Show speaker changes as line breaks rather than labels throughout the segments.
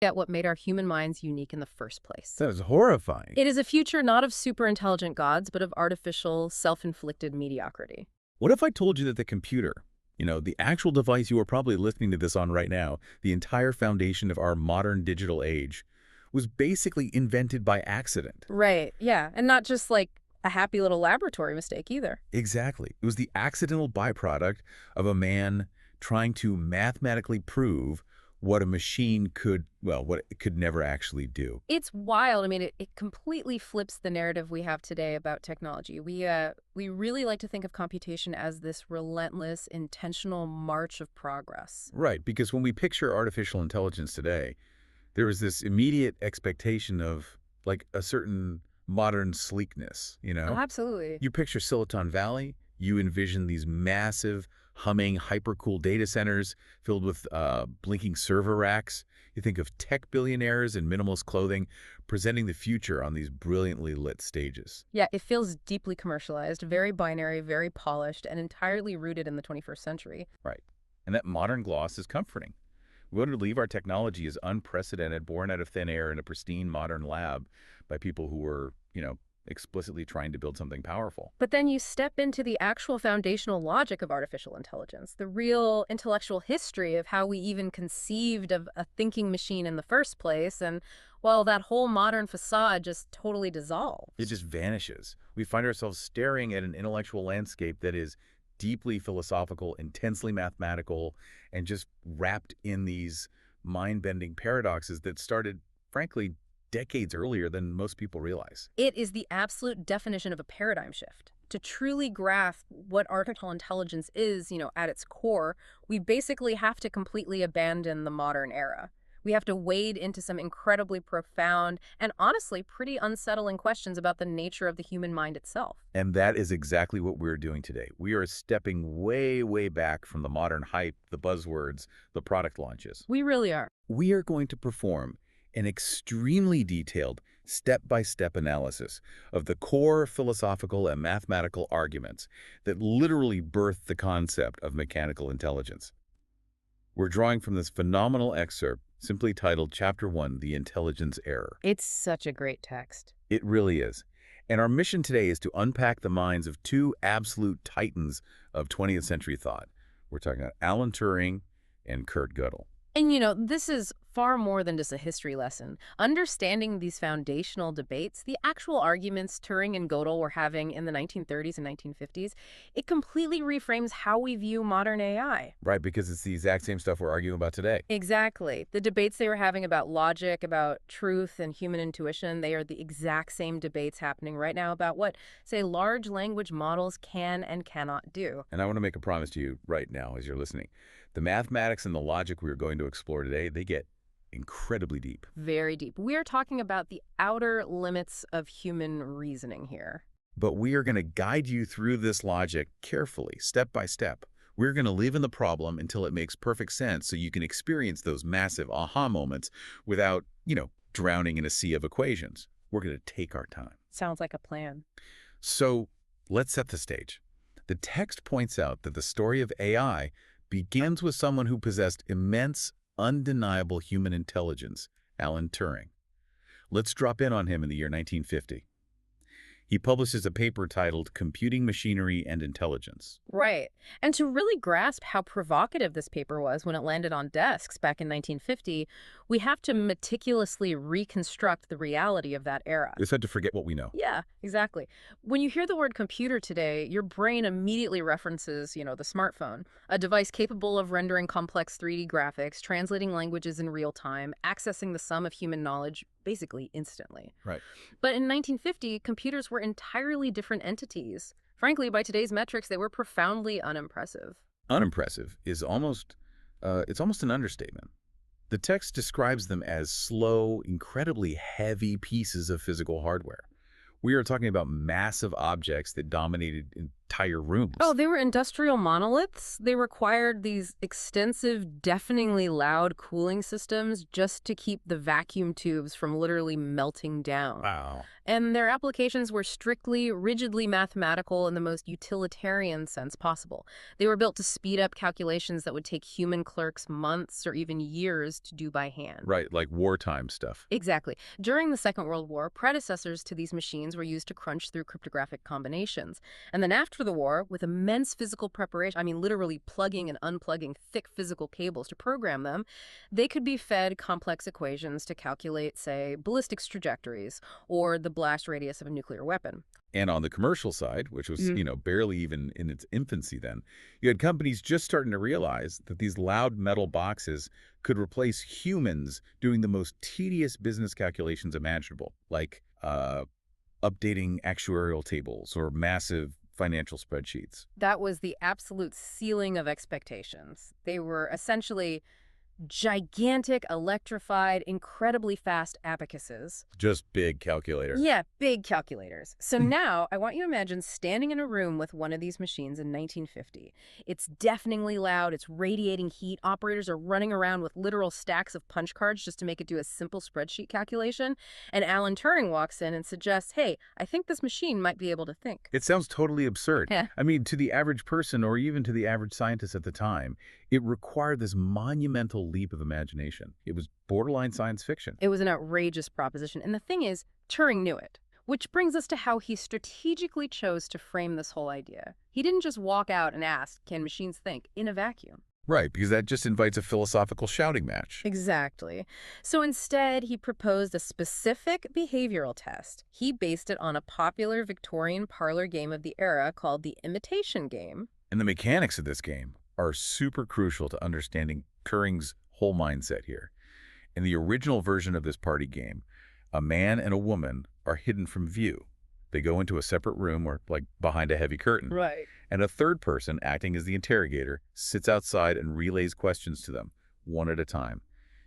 At what made our human minds unique in the first place.
That is horrifying.
It is a future not of super intelligent gods, but of artificial, self-inflicted mediocrity.
What if I told you that the computer, the actual device you are probably listening to this on right now, the entire foundation of our modern digital age, was basically invented by accident?
Right, yeah. And not just like a happy little laboratory mistake either.
Exactly. It was the accidental byproduct of a man trying to mathematically prove what a machine could, well, what it could never actually do.
It's wild. I mean, it completely flips the narrative we have today about technology. We really like to think of computation as this relentless, intentional march of progress.
Right, because when we picture artificial intelligence today, there is this immediate expectation of, like, a certain modern sleekness,
Oh, absolutely.
You picture Silicon Valley, you envision these massive, humming, hyper-cool data centers filled with blinking server racks. You think of tech billionaires in minimalist clothing presenting the future on these brilliantly lit stages.
Yeah, it feels deeply commercialized, very binary, very polished, and entirely rooted in the 21st century.
Right. And that modern gloss is comforting. We want to believe our technology is unprecedented, born out of thin air in a pristine modern lab by people who were, explicitly trying to build something powerful.
But then you step into the actual foundational logic of artificial intelligence, the real intellectual history of how we even conceived of a thinking machine in the first place, and, well, that whole modern facade just totally dissolves.
It just vanishes. We find ourselves staring at an intellectual landscape that is deeply philosophical, intensely mathematical, and just wrapped in these mind-bending paradoxes that started, frankly, decades earlier than most people realize.
It is the absolute definition of a paradigm shift. To truly grasp what artificial intelligence is, at its core, we basically have to completely abandon the modern era. We have to wade into some incredibly profound and honestly pretty unsettling questions about the nature of the human mind itself.
And that is exactly what we're doing today. We are stepping way, way back from the modern hype, the buzzwords, the product launches.
We really are.
We are going to perform an extremely detailed, step-by-step analysis of the core philosophical and mathematical arguments that literally birthed the concept of mechanical intelligence. We're drawing from this phenomenal excerpt simply titled Chapter 1, The Intelligence Error.
It's such a great text.
It really is. And our mission today is to unpack the minds of two absolute titans of 20th century thought. We're talking about Alan Turing and Kurt Gödel.
And this is far more than just a history lesson. Understanding these foundational debates, the actual arguments Turing and Gödel were having in the 1930s and 1950s, it completely reframes how we view modern AI.
Right, because it's the exact same stuff we're arguing about today.
Exactly. The debates they were having about logic, about truth and human intuition, they are the exact same debates happening right now about what, say, large language models can and cannot do.
And I want to make a promise to you right now as you're listening. The mathematics and the logic we are going to explore today, they get incredibly deep.
Very deep. We are talking about the outer limits of human reasoning here.
But we are going to guide you through this logic carefully, step by step. We're going to live in the problem until it makes perfect sense so you can experience those massive aha moments without, drowning in a sea of equations. We're going to take our time.
Sounds like a plan.
So let's set the stage. The text points out that the story of AI begins with someone who possessed immense, undeniable human intelligence, Alan Turing. Let's drop in on him in the year 1950. He publishes a paper titled Computing Machinery and Intelligence.
Right. And to really grasp how provocative this paper was when it landed on desks back in 1950, we have to meticulously reconstruct the reality of that era.
It's hard to forget what we know.
Yeah, exactly. When you hear the word computer today, your brain immediately references, the smartphone, a device capable of rendering complex 3D graphics, translating languages in real time, accessing the sum of human knowledge basically instantly.
Right.
But in 1950, computers were entirely different entities. Frankly, by today's metrics, they were profoundly unimpressive.
Unimpressive is almost an understatement. The text describes them as slow, incredibly heavy pieces of physical hardware. We are talking about massive objects that dominated entire
Oh,
rooms.
they were industrial monoliths. They required these extensive, deafeningly loud cooling systems just to keep the vacuum tubes from literally melting down.
Wow.
And their applications were strictly, rigidly mathematical in the most utilitarian sense possible. They were built to speed up calculations that would take human clerks months or even years to do by hand.
Right, like wartime stuff.
Exactly. During the Second World War, predecessors to these machines were used to crunch through cryptographic combinations. And then after the war, with immense physical preparation, I mean literally plugging and unplugging thick physical cables to program them, they could be fed complex equations to calculate, say, ballistics trajectories or the blast radius of a nuclear weapon.
And on the commercial side, which was,
Mhm.
barely even in its infancy then, you had companies just starting to realize that these loud metal boxes could replace humans doing the most tedious business calculations imaginable, like updating actuarial tables or massive financial spreadsheets.
That was the absolute ceiling of expectations. They were essentially gigantic, electrified, incredibly fast abacuses.
Just big calculator.
Yeah, big calculators. So now I want you to imagine standing in a room with one of these machines in 1950. It's deafeningly loud, it's radiating heat. Operators are running around with literal stacks of punch cards just to make it do a simple spreadsheet calculation. And Alan Turing walks in and suggests, hey, I think this machine might be able to think.
It sounds totally absurd.
Yeah.
I mean, to the average person or even to the average scientist at the time, it required this monumental leap of imagination. It was borderline science fiction.
It was an outrageous proposition. And the thing is, Turing knew it. Which brings us to how he strategically chose to frame this whole idea. He didn't just walk out and ask, can machines think, in a vacuum?
Right, because that just invites a philosophical shouting match.
Exactly. So instead, he proposed a specific behavioral test. He based it on a popular Victorian parlor game of the era called the imitation game.
And the mechanics of this game are super crucial to understanding Turing's whole mindset here. In the original version of this party game, a man and a woman are hidden from view. They go into a separate room or like behind a heavy curtain.
Right.
And a third person, acting as the interrogator, sits outside and relays questions to them, one at a time,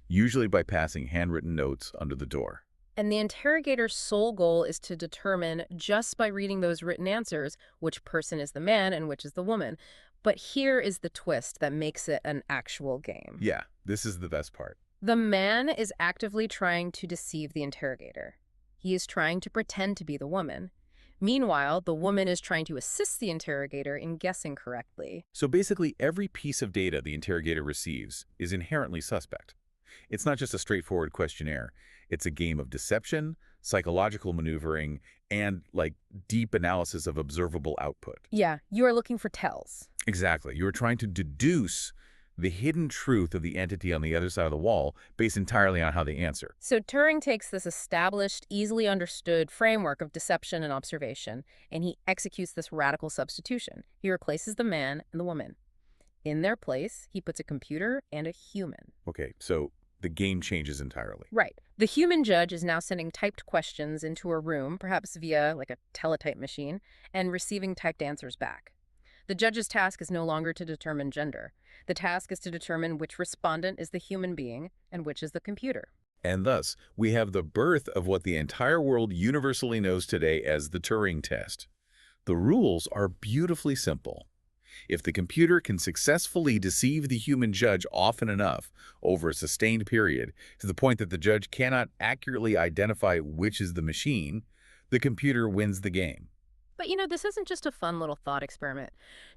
usually by passing handwritten notes under the door.
And the interrogator's sole goal is to determine, just by reading those written answers, which person is the man and which is the woman. But here is the twist that makes it an actual game.
Yeah, this is the best part.
The man is actively trying to deceive the interrogator. He is trying to pretend to be the woman. Meanwhile, the woman is trying to assist the interrogator in guessing correctly.
So basically, every piece of data the interrogator receives is inherently suspect. It's not just a straightforward questionnaire. It's a game of deception, psychological maneuvering, and, like, deep analysis of observable output.
Yeah, you are looking for tells.
Exactly. You're trying to deduce the hidden truth of the entity on the other side of the wall based entirely on how they answer.
So Turing takes this established, easily understood framework of deception and observation, and he executes this radical substitution. He replaces the man and the woman. In their place, he puts a computer and a human.
Okay, so the game changes entirely.
Right. The human judge is now sending typed questions into a room, perhaps via like a teletype machine, and receiving typed answers back. The judge's task is no longer to determine gender. The task is to determine which respondent is the human being and which is the computer.
And thus, we have the birth of what the entire world universally knows today as the Turing test. The rules are beautifully simple. If the computer can successfully deceive the human judge often enough over a sustained period to the point that the judge cannot accurately identify which is the machine, the computer wins the game.
But this isn't just a fun little thought experiment.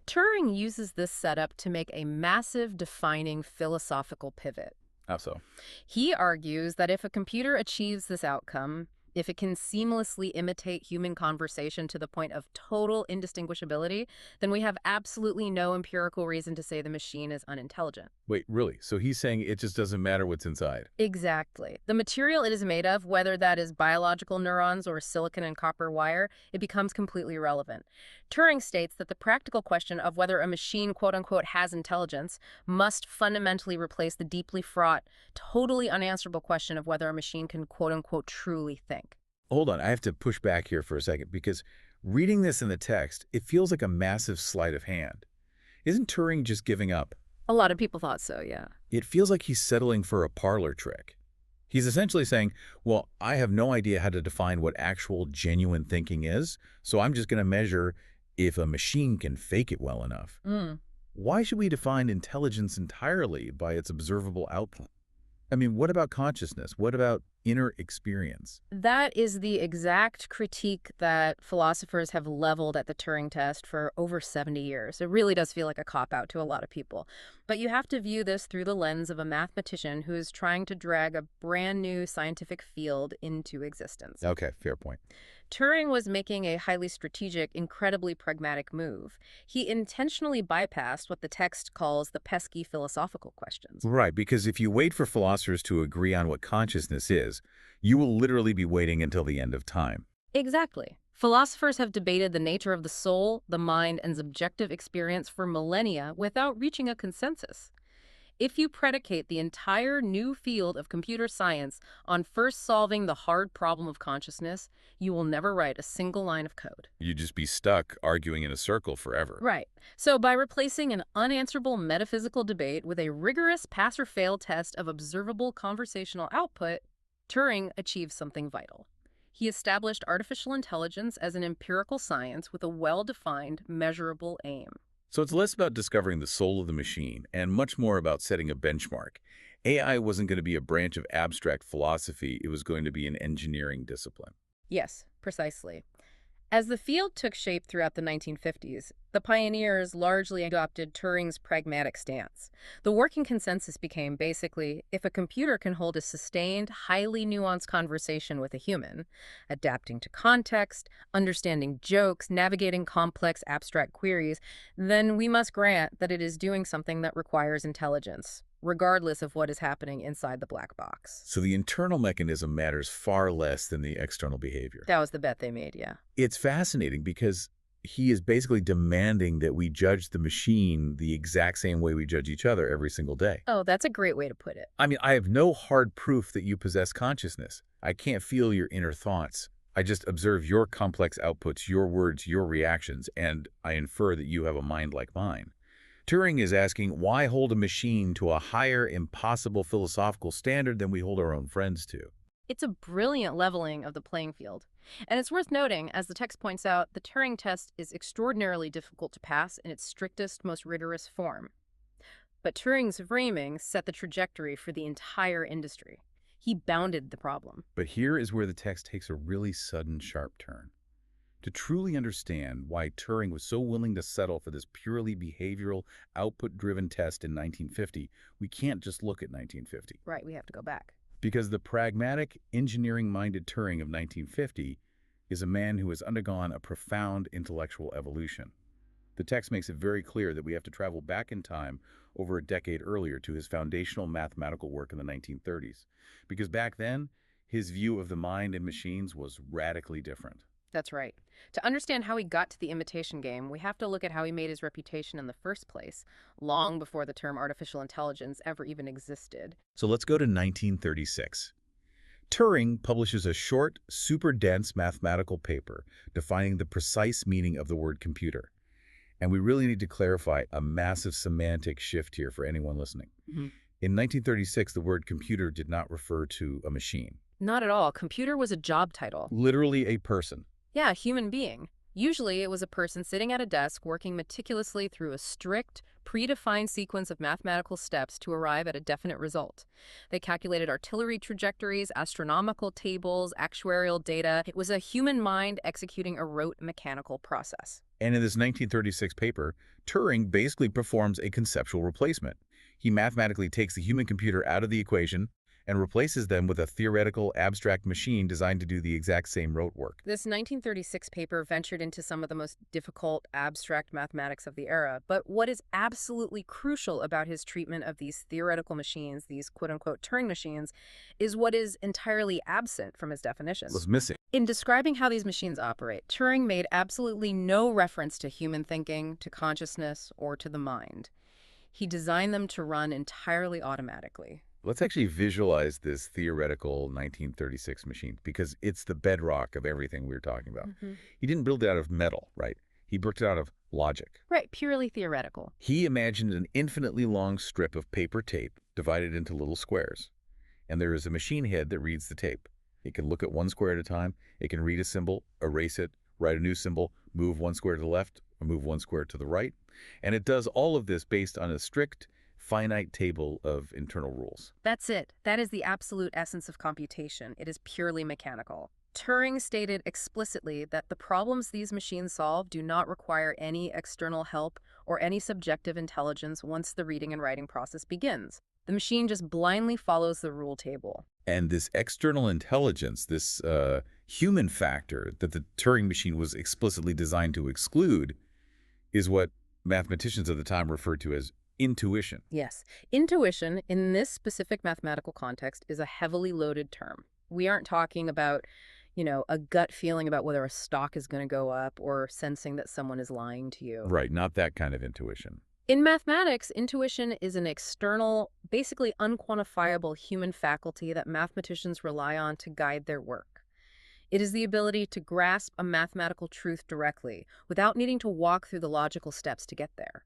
Turing uses this setup to make a massive defining philosophical pivot.
How so?
He argues that if a computer achieves this outcome, if it can seamlessly imitate human conversation to the point of total indistinguishability, then we have absolutely no empirical reason to say the machine is unintelligent.
Wait, really? So he's saying it just doesn't matter what's inside?
Exactly. The material it is made of, whether that is biological neurons or silicon and copper wire, it becomes completely irrelevant. Turing states that the practical question of whether a machine, quote-unquote, has intelligence must fundamentally replace the deeply fraught, totally unanswerable question of whether a machine can, quote-unquote, truly think.
Hold on, I have to push back here for a second because reading this in the text, it feels like a massive sleight of hand. Isn't Turing just giving up?
A lot of people thought so, yeah.
It feels like he's settling for a parlor trick. He's essentially saying, well, I have no idea how to define what actual genuine thinking is, so I'm just going to measure If a machine can fake it well enough,
Mm.
why should we define intelligence entirely by its observable output? I mean, what about consciousness? What about inner experience?
That is the exact critique that philosophers have leveled at the Turing test for over 70 years. It really does feel like a cop-out to a lot of people. But you have to view this through the lens of a mathematician who is trying to drag a brand new scientific field into existence.
Okay, fair point.
Turing was making a highly strategic, incredibly pragmatic move. He intentionally bypassed what the text calls the pesky philosophical questions.
Right, because if you wait for philosophers to agree on what consciousness is, you will literally be waiting until the end of time.
Exactly. Philosophers have debated the nature of the soul, the mind, and subjective experience for millennia without reaching a consensus. If you predicate the entire new field of computer science on first solving the hard problem of consciousness, you will never write a single line of code.
You'd just be stuck arguing in a circle forever.
Right. So by replacing an unanswerable metaphysical debate with a rigorous pass-or-fail test of observable conversational output, Turing achieved something vital. He established artificial intelligence as an empirical science with a well-defined, measurable aim.
So it's less about discovering the soul of the machine and much more about setting a benchmark. AI wasn't going to be a branch of abstract philosophy, it was going to be an engineering discipline.
Yes, precisely. As the field took shape throughout the 1950s, the pioneers largely adopted Turing's pragmatic stance. The working consensus became basically, if a computer can hold a sustained, highly nuanced conversation with a human, adapting to context, understanding jokes, navigating complex abstract queries, then we must grant that it is doing something that requires intelligence, regardless of what is happening inside the black box.
So the internal mechanism matters far less than the external behavior.
That was the bet they made, yeah.
It's fascinating because he is basically demanding that we judge the machine the exact same way we judge each other every single day.
Oh, that's a great way to put it.
I mean, I have no hard proof that you possess consciousness. I can't feel your inner thoughts. I just observe your complex outputs, your words, your reactions, and I infer that you have a mind like mine. Turing is asking, why hold a machine to a higher, impossible philosophical standard than we hold our own friends to?
It's a brilliant leveling of the playing field. And it's worth noting, as the text points out, the Turing test is extraordinarily difficult to pass in its strictest, most rigorous form. But Turing's framing set the trajectory for the entire industry. He bounded the problem.
But here is where the text takes a really sudden, sharp turn. To truly understand why Turing was so willing to settle for this purely behavioral, output-driven test in 1950, we can't just look at 1950.
Right, we have to go back.
Because the pragmatic, engineering-minded Turing of 1950 is a man who has undergone a profound intellectual evolution. The text makes it very clear that we have to travel back in time over a decade earlier to his foundational mathematical work in the 1930s. Because back then, his view of the mind and machines was radically different.
That's right. To understand how he got to the imitation game, we have to look at how he made his reputation in the first place, long before the term artificial intelligence ever even existed.
So let's go to 1936. Turing publishes a short, super dense mathematical paper defining the precise meaning of the word computer. And we really need to clarify a massive semantic shift here for anyone listening.
Mhm.
In 1936, the word computer did not refer to a machine.
Not at all. Computer was a job title.
Literally a person.
Yeah, a human being. Usually it was a person sitting at a desk working meticulously through a strict, predefined sequence of mathematical steps to arrive at a definite result. They calculated artillery trajectories, astronomical tables, actuarial data. It was a human mind executing a rote mechanical process.
And in this 1936 paper, Turing basically performs a conceptual replacement. He mathematically takes the human computer out of the equation and replaces them with a theoretical, abstract machine designed to do the exact same rote work.
This 1936 paper ventured into some of the most difficult abstract mathematics of the era, but what is absolutely crucial about his treatment of these theoretical machines, these quote-unquote Turing machines, is what is entirely absent from his definition.
Was missing.
In describing how these machines operate, Turing made absolutely no reference to human thinking, to consciousness, or to the mind. He designed them to run entirely automatically.
Let's actually visualize this theoretical 1936 machine because it's the bedrock of everything we were talking about. He didn't build it out of metal, right? He built it out of logic.
Right, purely theoretical.
He imagined an infinitely long strip of paper tape divided into little squares. And there is a machine head that reads the tape. It can look at one square at a time. It can read a symbol, erase it, write a new symbol, move one square to the left or move one square to the right. And it does all of this based on a strict, finite table of internal rules.
That's it. That is the absolute essence of computation. It is purely mechanical. Turing stated explicitly that the problems these machines solve do not require any external help or any subjective intelligence once the reading and writing process begins. The machine just blindly follows the rule table.
And this external intelligence, this human factor that the Turing machine was explicitly designed to exclude, is what mathematicians of the time referred to as intuition.
Yes, intuition in this specific mathematical context is a heavily loaded term. We aren't talking about, a gut feeling about whether a stock is going to go up or sensing that someone is lying to you.
Right, not that kind of intuition.
In mathematics, intuition is an external, basically unquantifiable human faculty that mathematicians rely on to guide their work. It is the ability to grasp a mathematical truth directly without needing to walk through the logical steps to get there.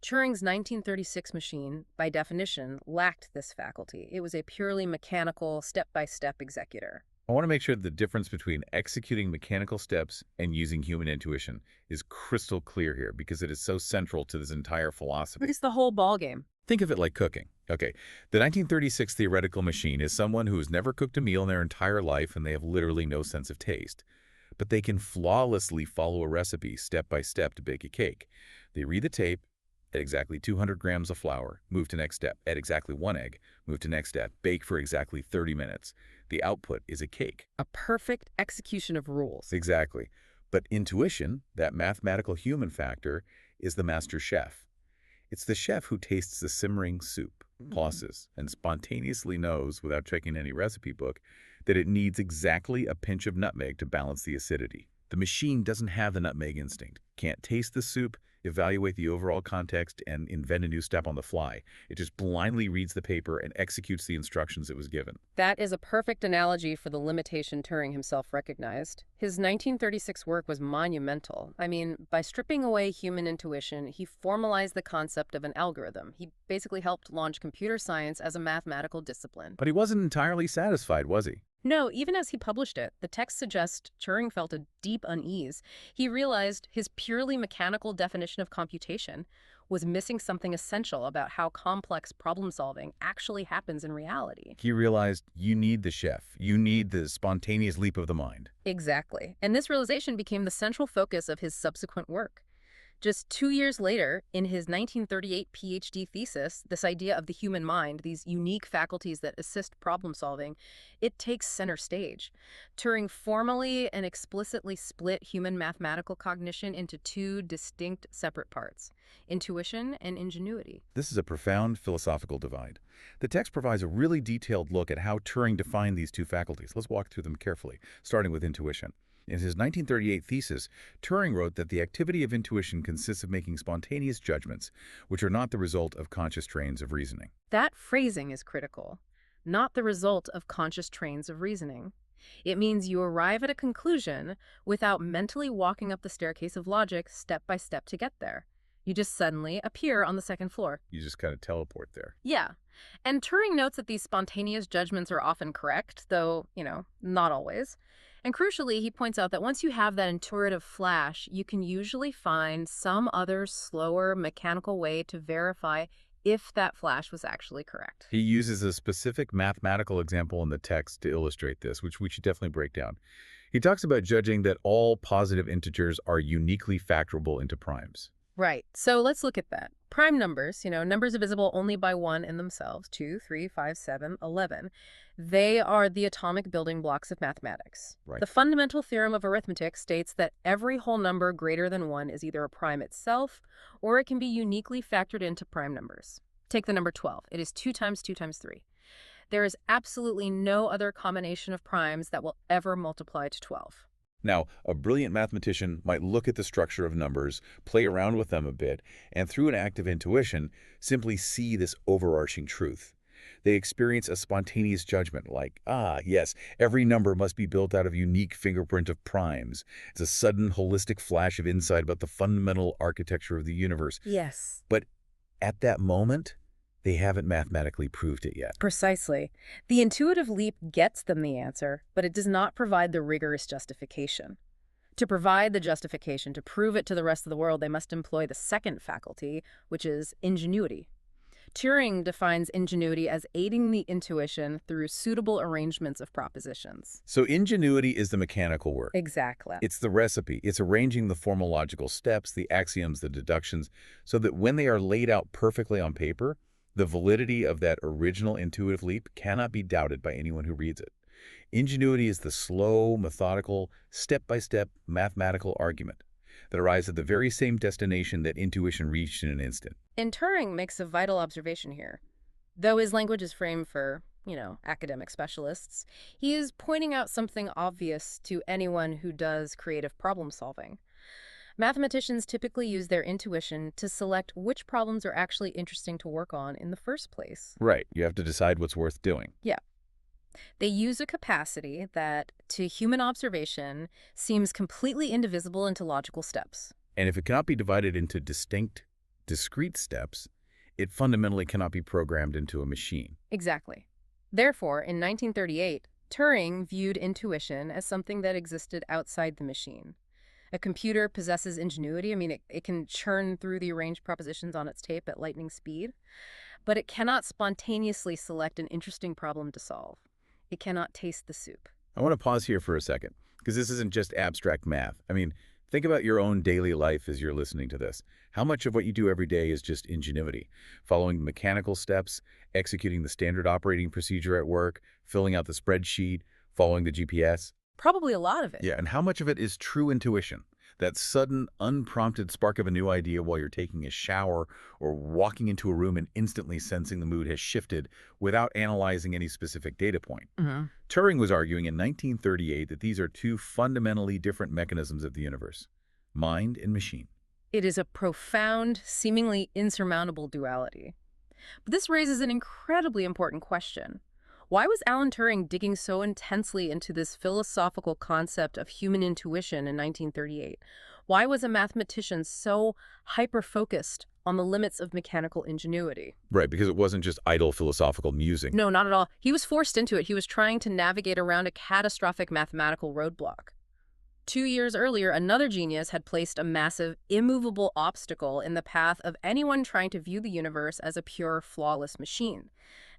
Turing's 1936 machine, by definition, lacked this faculty. It was a purely mechanical, step-by-step executor.
I want to make sure the difference between executing mechanical steps and using human intuition is crystal clear here because it is so central to this entire philosophy.
It's the whole ballgame.
Think of it like cooking. Okay, the 1936 theoretical machine is someone who has never cooked a meal in their entire life and they have literally no sense of taste. But they can flawlessly follow a recipe step by step to bake a cake. They read the tape, at exactly 200 grams of flour, move to next step, add exactly 1 egg, move to next step, bake for exactly 30 minutes. The output is a cake.
A perfect execution of rules.
Exactly. But intuition, that mathematical human factor, is the master chef. It's the chef who tastes the simmering soup, pauses, and spontaneously knows, without checking any recipe book, that it needs exactly a pinch of nutmeg to balance the acidity. The machine doesn't have the nutmeg instinct, can't taste the soup, evaluate the overall context, and invent a new step on the fly. It just blindly reads the paper and executes the instructions it was given.
That is a perfect analogy for the limitation Turing himself recognized. His 1936 work was monumental. I mean, by stripping away human intuition, he formalized the concept of an algorithm. He basically helped launch computer science as a mathematical discipline.
But he wasn't entirely satisfied, was he?
No, even as he published it, the text suggests Turing felt a deep unease. He realized his purely mechanical definition of computation was missing something essential about how complex problem-solving actually happens in reality.
He realized you need the chef. You need the spontaneous leap of the mind.
Exactly. And this realization became the central focus of his subsequent work. Just 2 years later, in his 1938 PhD thesis, this idea of the human mind, these unique faculties that assist problem solving, it takes center stage. Turing formally and explicitly split human mathematical cognition into two distinct separate parts, intuition and ingenuity.
This is a profound philosophical divide. The text provides a really detailed look at how Turing defined these two faculties. Let's walk through them carefully, starting with intuition. In his 1938 thesis, Turing wrote that the activity of intuition consists of making spontaneous judgments, which are not the result of conscious trains of reasoning.
That phrasing is critical, not the result of conscious trains of reasoning. It means you arrive at a conclusion without mentally walking up the staircase of logic step by step to get there. You just suddenly appear on the second floor.
You just kind of teleport there.
Yeah. And Turing notes that these spontaneous judgments are often correct, though, not always. And crucially, he points out that once you have that intuitive flash, you can usually find some other slower mechanical way to verify if that flash was actually correct.
He uses a specific mathematical example in the text to illustrate this, which we should definitely break down. He talks about judging that all positive integers are uniquely factorable into primes.
Right. So let's look at that. Prime numbers, numbers divisible only by 1 in themselves, 2, 3, 5, 7, 11. They are the atomic building blocks of mathematics.
Right.
The fundamental theorem of arithmetic states that every whole number greater than 1 is either a prime itself, or it can be uniquely factored into prime numbers. Take the number 12. It is 2 times 2 times 3. There is absolutely no other combination of primes that will ever multiply to 12.
Now, a brilliant mathematician might look at the structure of numbers, play around with them a bit, and through an act of intuition, simply see this overarching truth. They experience a spontaneous judgment like, yes, every number must be built out of a unique fingerprint of primes. It's a sudden holistic flash of insight about the fundamental architecture of the universe.
Yes.
But at that moment, they haven't mathematically proved it yet.
Precisely. The intuitive leap gets them the answer, but it does not provide the rigorous justification. To provide the justification, to prove it to the rest of the world, they must employ the second faculty, which is ingenuity. Turing defines ingenuity as aiding the intuition through suitable arrangements of propositions.
So ingenuity is the mechanical work.
Exactly.
It's the recipe. It's arranging the formal logical steps, the axioms, the deductions, so that when they are laid out perfectly on paper, the validity of that original intuitive leap cannot be doubted by anyone who reads it. Ingenuity is the slow, methodical, step-by-step mathematical argument that arrives at the very same destination that intuition reached in an instant.
And Turing makes a vital observation here. Though his language is framed for, academic specialists, he is pointing out something obvious to anyone who does creative problem solving. Mathematicians typically use their intuition to select which problems are actually interesting to work on in the first place.
Right. You have to decide what's worth doing.
Yeah. They use a capacity that, to human observation, seems completely indivisible into logical steps.
And if it cannot be divided into distinct, discrete steps, it fundamentally cannot be programmed into a machine.
Exactly. Therefore, in 1938, Turing viewed intuition as something that existed outside the machine. A computer possesses ingenuity. I mean, it can churn through the arranged propositions on its tape at lightning speed, but it cannot spontaneously select an interesting problem to solve. It cannot taste the soup.
I want to pause here for a second, because this isn't just abstract math. I mean, think about your own daily life as you're listening to this. How much of what you do every day is just ingenuity? Following mechanical steps, executing the standard operating procedure at work, filling out the spreadsheet, following the GPS?
Probably a lot of it.
Yeah, and how much of it is true intuition? That sudden, unprompted spark of a new idea while you're taking a shower or walking into a room and instantly sensing the mood has shifted without analyzing any specific data point.
Mhm.
Turing was arguing in 1938 that these are two fundamentally different mechanisms of the universe, mind and machine.
It is a profound, seemingly insurmountable duality. But this raises an incredibly important question. Why was Alan Turing digging so intensely into this philosophical concept of human intuition in 1938? Why was a mathematician so hyper-focused on the limits of mechanical ingenuity?
Right, because it wasn't just idle philosophical musing.
No, not at all. He was forced into it. He was trying to navigate around a catastrophic mathematical roadblock. 2 years earlier, another genius had placed a massive, immovable obstacle in the path of anyone trying to view the universe as a pure, flawless machine.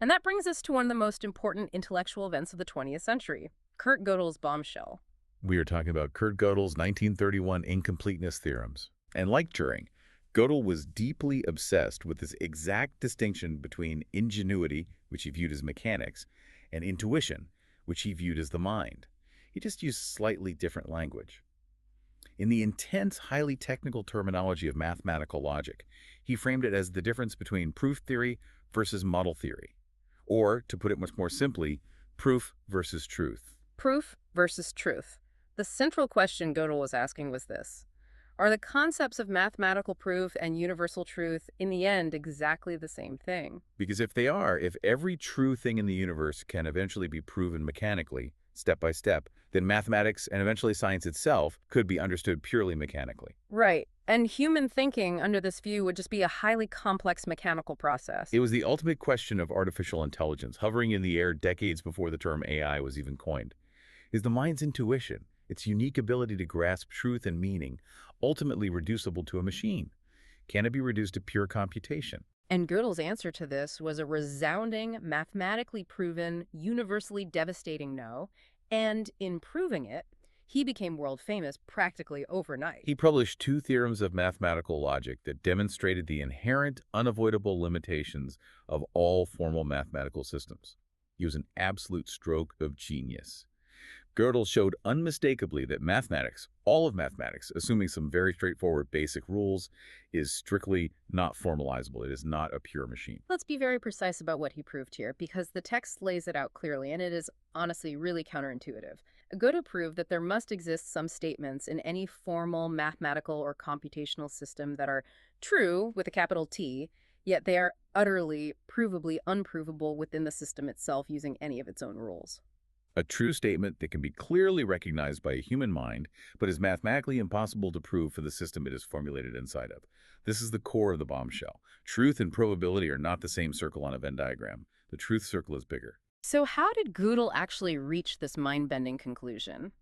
And that brings us to one of the most important intellectual events of the 20th century, Kurt Gödel's bombshell.
We are talking about Kurt Gödel's 1931 incompleteness theorems. And like Turing, Gödel was deeply obsessed with this exact distinction between ingenuity, which he viewed as mechanics, and intuition, which he viewed as the mind. He just used slightly different language. In the intense, highly technical terminology of mathematical logic, he framed it as the difference between proof theory versus model theory. Or, to put it much more simply, proof versus truth.
Proof versus truth. The central question Gödel was asking was this: are the concepts of mathematical proof and universal truth, in the end, exactly the same thing?
Because if they are, if every true thing in the universe can eventually be proven mechanically, step by step, then mathematics and eventually science itself could be understood purely mechanically.
Right. And human thinking, under this view, would just be a highly complex mechanical process.
It was the ultimate question of artificial intelligence, hovering in the air decades before the term AI was even coined. Is the mind's intuition, its unique ability to grasp truth and meaning, ultimately reducible to a machine? Can it be reduced to pure computation?
And Gödel's answer to this was a resounding, mathematically proven, universally devastating no, and in proving it, he became world famous practically overnight.
He published two theorems of mathematical logic that demonstrated the inherent, unavoidable limitations of all formal mathematical systems. He was an absolute stroke of genius. Gödel showed unmistakably that mathematics, all of mathematics, assuming some very straightforward basic rules, is strictly not formalizable. It is not a pure machine.
Let's be very precise about what he proved here, because the text lays it out clearly, and it is honestly really counterintuitive. Gödel proved that there must exist some statements in any formal mathematical or computational system that are true with a capital T, yet they are utterly, provably unprovable within the system itself using any of its own rules.
A true statement that can be clearly recognized by a human mind, but is mathematically impossible to prove for the system it is formulated inside of. This is the core of the bombshell. Truth and probability are not the same circle on a Venn diagram. The truth circle is bigger.
So how did Gödel actually reach this mind-bending conclusion?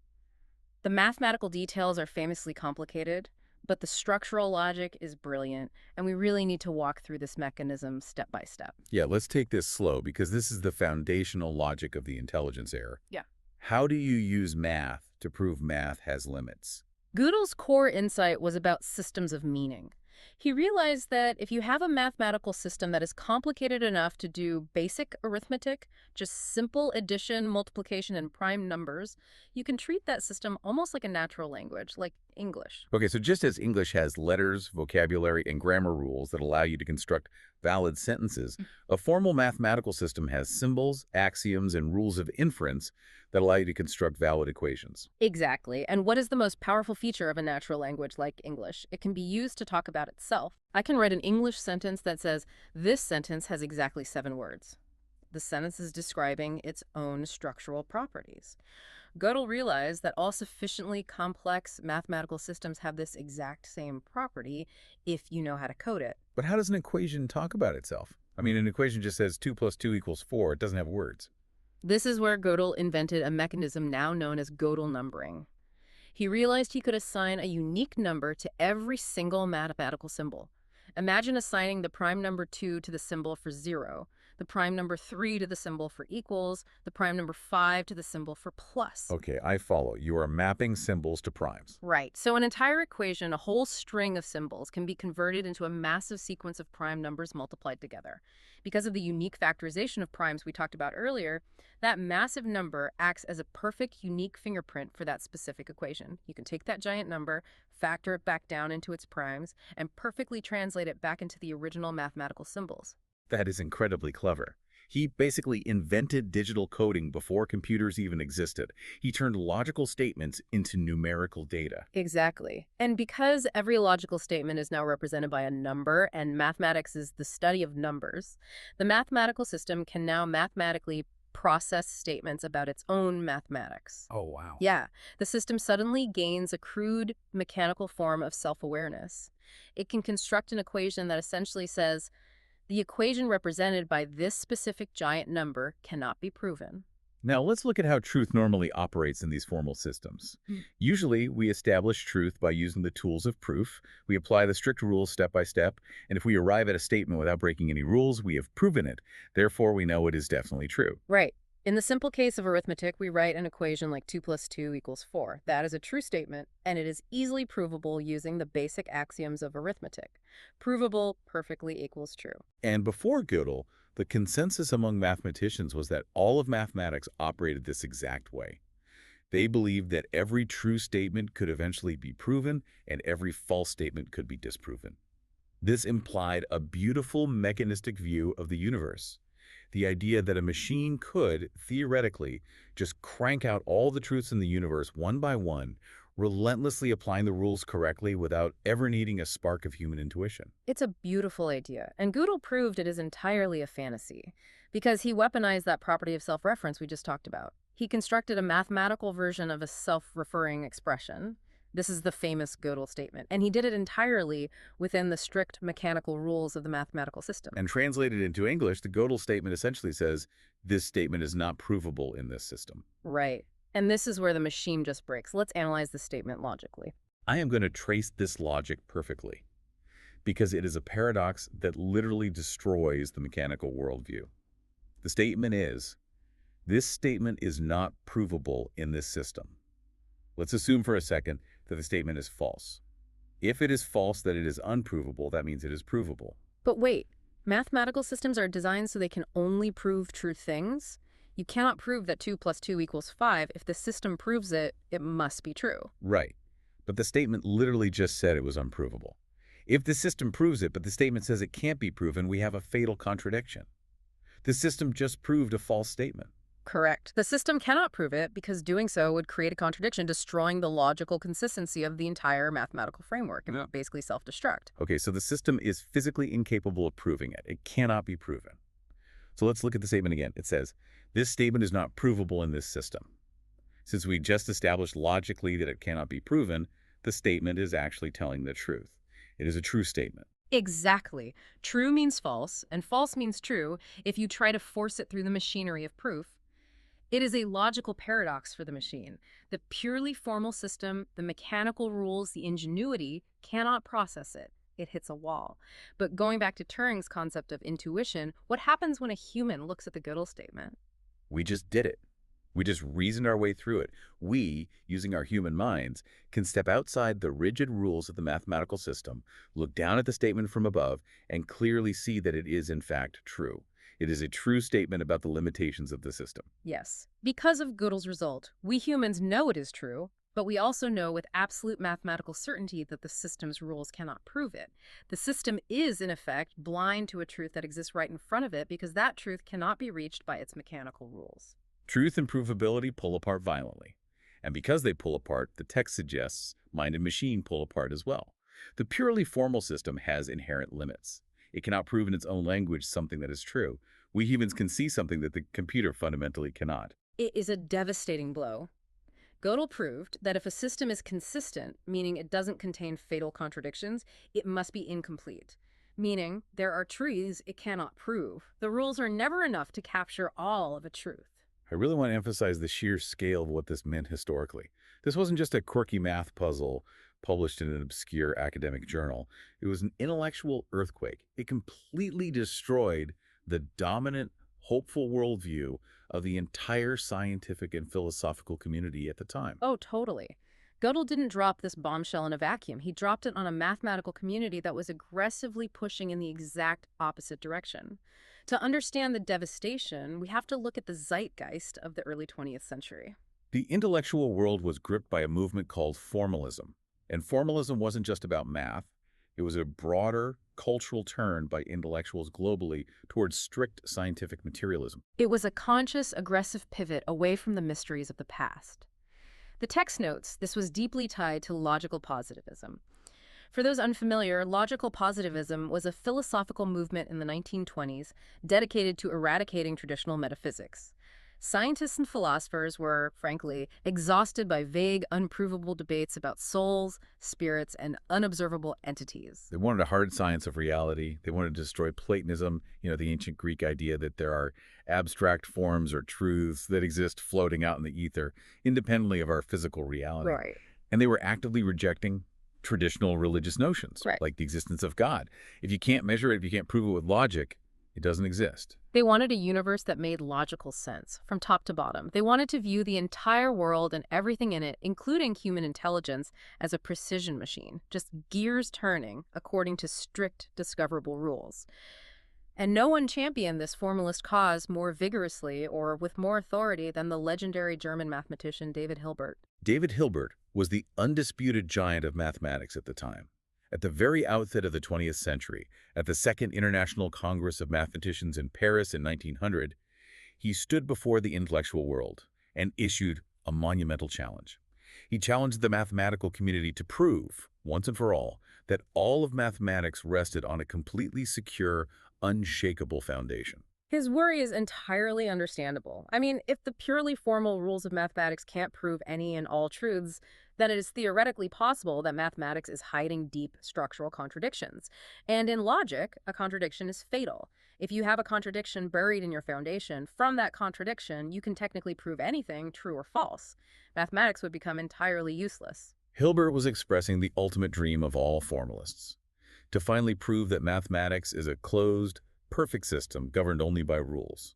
The mathematical details are famously complicated, but the structural logic is brilliant, and we really need to walk through this mechanism step by step.
Yeah, let's take this slow because this is the foundational logic of the intelligence era.
Yeah.
How do you use math to prove math has limits?
Gödel's core insight was about systems of meaning. He realized that if you have a mathematical system that is complicated enough to do basic arithmetic, just simple addition, multiplication, and prime numbers, you can treat that system almost like a natural language, like English.
Okay, so just as English has letters, vocabulary, and grammar rules that allow you to construct valid sentences, a formal mathematical system has symbols, axioms, and rules of inference that allow you to construct valid equations.
Exactly. And what is the most powerful feature of a natural language like English? It can be used to talk about itself. I can write an English sentence that says, this sentence has exactly 7 words. The sentence is describing its own structural properties. Gödel realized that all sufficiently complex mathematical systems have this exact same property if you know how to code it.
But how does an equation talk about itself? I mean, an equation just says 2 plus 2 equals 4. It doesn't have words.
This is where Gödel invented a mechanism now known as Gödel numbering. He realized he could assign a unique number to every single mathematical symbol. Imagine assigning the prime number 2 to the symbol for 0, the prime number 3 to the symbol for equals, the prime number 5 to the symbol for plus.
Okay, I follow. You are mapping symbols to primes.
Right. So an entire equation, a whole string of symbols, can be converted into a massive sequence of prime numbers multiplied together. Because of the unique factorization of primes we talked about earlier, that massive number acts as a perfect, unique fingerprint for that specific equation. You can take that giant number, factor it back down into its primes, and perfectly translate it back into the original mathematical symbols.
That is incredibly clever. He basically invented digital coding before computers even existed. He turned logical statements into numerical data.
Exactly. And because every logical statement is now represented by a number, and mathematics is the study of numbers, the mathematical system can now mathematically process statements about its own mathematics.
Oh, wow.
Yeah, the system suddenly gains a crude mechanical form of self-awareness. It can construct an equation that essentially says, the equation represented by this specific giant number cannot be proven.
Now, let's look at how truth normally operates in these formal systems. Usually, we establish truth by using the tools of proof. We apply the strict rules step by step, and if we arrive at a statement without breaking any rules, we have proven it. Therefore, we know it is definitely true.
Right. In the simple case of arithmetic, we write an equation like 2 plus 2 equals 4. That is a true statement, and it is easily provable using the basic axioms of arithmetic. Provable perfectly equals true.
And before Gödel, the consensus among mathematicians was that all of mathematics operated this exact way. They believed that every true statement could eventually be proven and every false statement could be disproven. This implied a beautiful mechanistic view of the universe. The idea that a machine could, theoretically, just crank out all the truths in the universe one by one, relentlessly applying the rules correctly without ever needing a spark of human intuition.
It's a beautiful idea, and Gödel proved it is entirely a fantasy, because he weaponized that property of self-reference we just talked about. He constructed a mathematical version of a self-referring expression. This is the famous Gödel statement, and he did it entirely within the strict mechanical rules of the mathematical system.
And translated into English, the Gödel statement essentially says, this statement is not provable in this system.
Right. And this is where the machine just breaks. Let's analyze the statement logically.
I am going to trace this logic perfectly, because it is a paradox that literally destroys the mechanical worldview. The statement is, this statement is not provable in this system. Let's assume for a second that the statement is false. If it is false that it is unprovable, that means it is provable.
But wait, mathematical systems are designed so they can only prove true things? You cannot prove that 2 plus 2 equals 5. If the system proves it, it must be true.
Right. But the statement literally just said it was unprovable. If the system proves it, but the statement says it can't be proven, we have a fatal contradiction. The system just proved a false statement.
Correct. The system cannot prove it because doing so would create a contradiction, destroying the logical consistency of the entire mathematical framework and basically self-destruct.
Okay, so the system is physically incapable of proving it. It cannot be proven. So let's look at the statement again. It says, this statement is not provable in this system. Since we just established logically that it cannot be proven, the statement is actually telling the truth. It is a true statement.
Exactly. True means false, and false means true if you try to force it through the machinery of proof. It is a logical paradox for the machine. The purely formal system, the mechanical rules, the ingenuity cannot process it. It hits a wall. But going back to Turing's concept of intuition, what happens when a human looks at the Gödel statement?
We just did it. We just reasoned our way through it. We, using our human minds, can step outside the rigid rules of the mathematical system, look down at the statement from above, and clearly see that it is, in fact, true. It is a true statement about the limitations of the system.
Yes. Because of Gödel's result, we humans know it is true, but we also know with absolute mathematical certainty that the system's rules cannot prove it. The system is, in effect, blind to a truth that exists right in front of it because that truth cannot be reached by its mechanical rules.
Truth and provability pull apart violently. And because they pull apart, the text suggests mind and machine pull apart as well. The purely formal system has inherent limits. It cannot prove in its own language something that is true. We humans can see something that the computer fundamentally cannot.
It is a devastating blow. Gödel proved that if a system is consistent, meaning it doesn't contain fatal contradictions, it must be incomplete, meaning there are truths it cannot prove. The rules are never enough to capture all of a truth.
I really want to emphasize the sheer scale of what this meant historically. This wasn't just a quirky math puzzle published in an obscure academic journal. It was an intellectual earthquake. It completely destroyed the dominant, hopeful worldview of the entire scientific and philosophical community at the time.
Oh, totally. Gödel didn't drop this bombshell in a vacuum. He dropped it on a mathematical community that was aggressively pushing in the exact opposite direction. To understand the devastation, we have to look at the zeitgeist of the early 20th century.
The intellectual world was gripped by a movement called formalism. And formalism wasn't just about math. It was a broader cultural turn by intellectuals globally towards strict scientific materialism.
It was a conscious, aggressive pivot away from the mysteries of the past. The text notes this was deeply tied to logical positivism. For those unfamiliar, logical positivism was a philosophical movement in the 1920s dedicated to eradicating traditional metaphysics. Scientists and philosophers were, frankly, exhausted by vague, unprovable debates about souls, spirits, and unobservable entities.
They wanted a hard science of reality. They wanted to destroy Platonism, the ancient Greek idea that there are abstract forms or truths that exist floating out in the ether, independently of our physical reality.
Right.
And they were actively rejecting traditional religious notions,
Right.
like the existence of God. If you can't measure it, if you can't prove it with logic, it doesn't exist.
They wanted a universe that made logical sense, from top to bottom. They wanted to view the entire world and everything in it, including human intelligence, as a precision machine, just gears turning according to strict, discoverable rules. And no one championed this formalist cause more vigorously or with more authority than the legendary German mathematician David Hilbert.
David Hilbert was the undisputed giant of mathematics at the time. At the very outset of the 20th century, at the Second International Congress of Mathematicians in Paris in 1900, he stood before the intellectual world and issued a monumental challenge. He challenged the mathematical community to prove, once and for all, that all of mathematics rested on a completely secure, unshakable foundation.
His worry is entirely understandable. I mean, if the purely formal rules of mathematics can't prove any and all truths, then it is theoretically possible that mathematics is hiding deep structural contradictions. And in logic, a contradiction is fatal. If you have a contradiction buried in your foundation, from that contradiction, you can technically prove anything, true or false. Mathematics would become entirely useless.
Hilbert was expressing the ultimate dream of all formalists, to finally prove that mathematics is a closed, perfect system governed only by rules.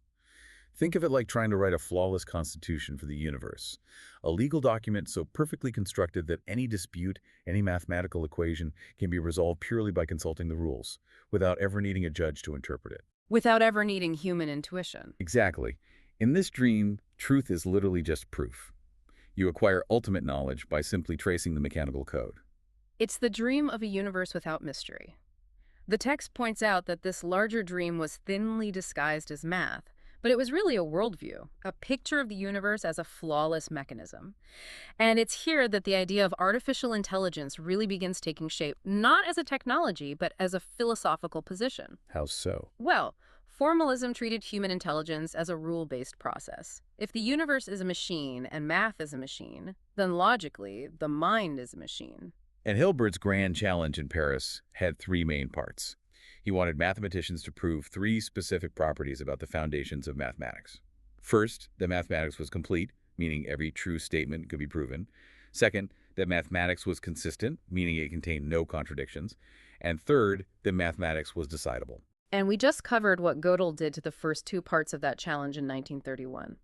Think of it like trying to write a flawless constitution for the universe, a legal document so perfectly constructed that any dispute, any mathematical equation can be resolved purely by consulting the rules, without ever needing a judge to interpret it.
Without ever needing human intuition.
Exactly. In this dream, truth is literally just proof. You acquire ultimate knowledge by simply tracing the mechanical code.
It's the dream of a universe without mystery. The text points out that this larger dream was thinly disguised as math, but it was really a worldview, a picture of the universe as a flawless mechanism. And it's here that the idea of artificial intelligence really begins taking shape, not as a technology, but as a philosophical position.
How so?
Well, formalism treated human intelligence as a rule-based process. If the universe is a machine and math is a machine, then logically, the mind is a machine.
And Hilbert's grand challenge in Paris had three main parts. He wanted mathematicians to prove three specific properties about the foundations of mathematics. First, that mathematics was complete, meaning every true statement could be proven. Second, that mathematics was consistent, meaning it contained no contradictions. And third, that mathematics was decidable.
And we just covered what Gödel did to the first two parts of that challenge in 1931.